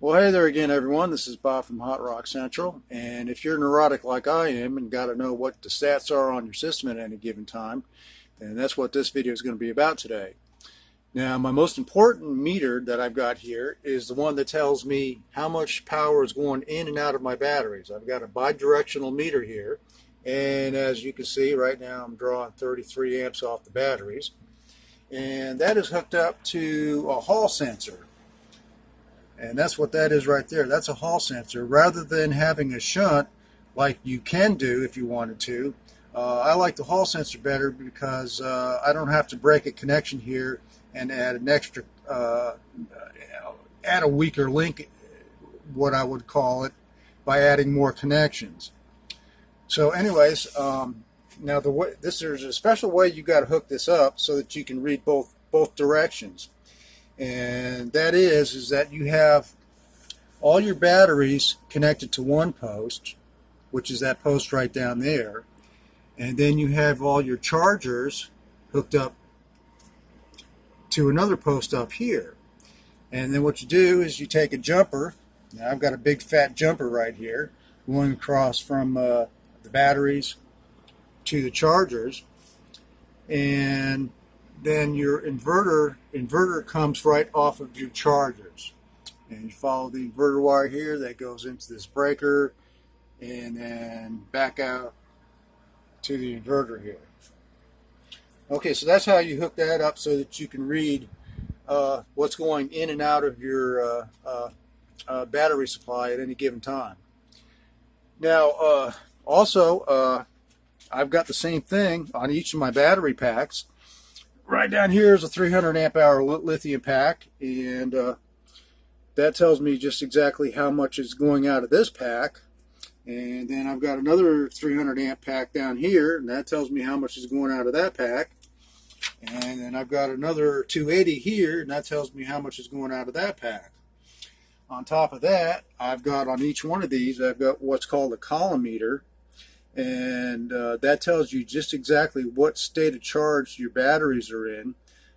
Well, hey there again, everyone. This is Bob from Hot Rock Central. And if you're neurotic like I am and got to know what the stats are on your system at any given time, then that's what this video is going to be about today. Now, my most important meter that I've got here is the one that tells me how much power is going in and out of my batteries. I've got a bidirectional meter here. And as you can see, right now I'm drawing 33 amps off the batteries. And that is hooked up to a hall sensor. And that's what that is right there. That's a hall sensor. Rather than having a shunt like you can do if you wanted to, I like the hall sensor better because I don't have to break a connection here and add an extra, add a weaker link, what I would call it, by adding more connections. So anyways, now there's a special way you got to hook this up so that you can read both directions. And that is that you have all your batteries connected to one post, which is that post right down there, and then you have all your chargers hooked up to another post up here. And then what you do is you take a jumper. Now I've got a big fat jumper right here going across from the batteries to the chargers, and then your inverter comes right off of your chargers, and you follow the inverter wire here that goes into this breaker and then back out to the inverter here. Okay, so that's how you hook that up so that you can read what's going in and out of your battery supply at any given time. Now also I've got the same thing on each of my battery packs. Right down here is a 300 amp hour lithium pack, and that tells me just exactly how much is going out of this pack. And then I've got another 300 amp pack down here, and that tells me how much is going out of that pack. And then I've got another 280 here, and that tells me how much is going out of that pack. On top of that, I've got on each one of these, I've got what's called a column meter. And that tells you just exactly what state of charge your batteries are in.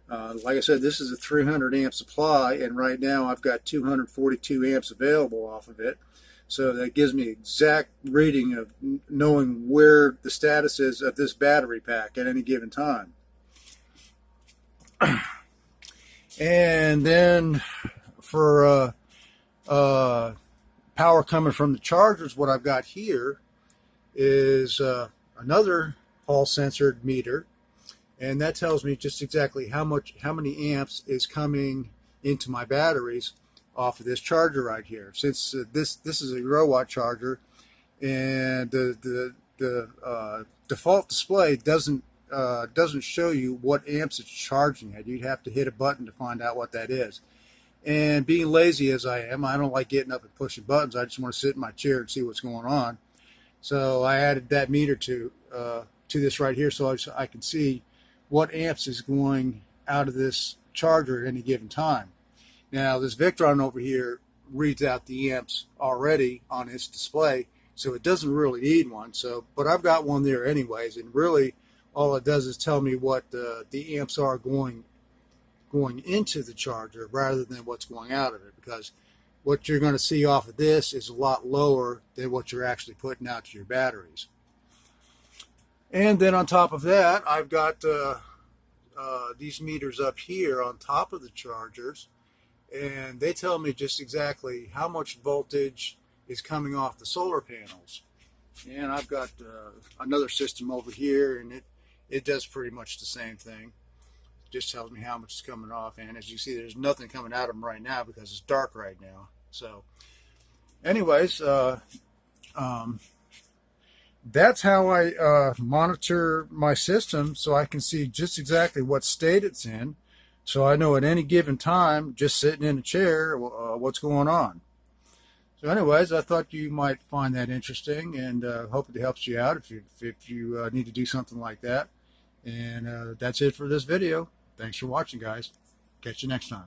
Like I said, this is a 300 amp supply, and right now I've got 242 amps available off of it. So that gives me exact reading of knowing where the status is of this battery pack at any given time. And then for power coming from the chargers, what I've got here is another hall sensored meter, and that tells me just exactly how many amps is coming into my batteries off of this charger right here. Since this is a Eurowatt charger, and the default display doesn't show you what amps it's charging at. You'd have to hit a button to find out what that is. And being lazy as I am, I don't like getting up and pushing buttons. I just want to sit in my chair and see what's going on. So I added that meter to this right here so I can see what amps is going out of this charger at any given time. Now this Victron over here reads out the amps already on its display, so it doesn't really need one. But I've got one there anyways, and really all it does is tell me what the amps are going into the charger rather than what's going out of it, because what you're going to see off of this is a lot lower than what you're actually putting out to your batteries. And then on top of that, I've got these meters up here on top of the chargers, and they tell me just exactly how much voltage is coming off the solar panels. And I've got another system over here, and it does pretty much the same thing. Just tells me how much is coming off, and as you see, there's nothing coming out of them right now because it's dark right now. So anyways, that's how I monitor my system, so I can see just exactly what state it's in, so I know at any given time, just sitting in a chair, what's going on. So anyways, I thought you might find that interesting, and hope it helps you out if you need to do something like that. And that's it for this video. Thanks for watching, guys. Catch you next time.